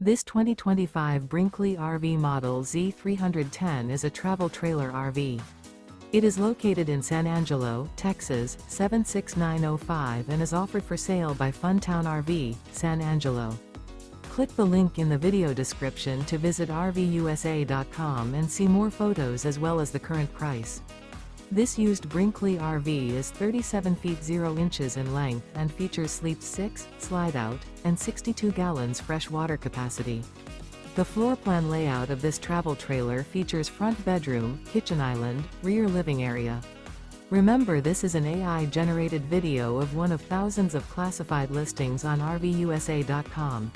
This 2025 Brinkley RV Model Z 310 is a travel trailer RV. It is located in San Angelo, Texas, 76905 and is offered for sale by Funtown RV, San Angelo. Click the link in the video description to visit RVUSA.com and see more photos as well as the current price. This used Brinkley RV is 37 feet 0 inches in length and features sleep 6, slide-out, and 62 gallons fresh water capacity. The floor plan layout of this travel trailer features front bedroom, kitchen island, rear living area. Remember, this is an AI-generated video of one of thousands of classified listings on RVUSA.com.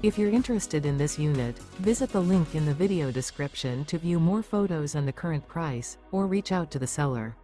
If you're interested in this unit, visit the link in the video description to view more photos and the current price, or reach out to the seller.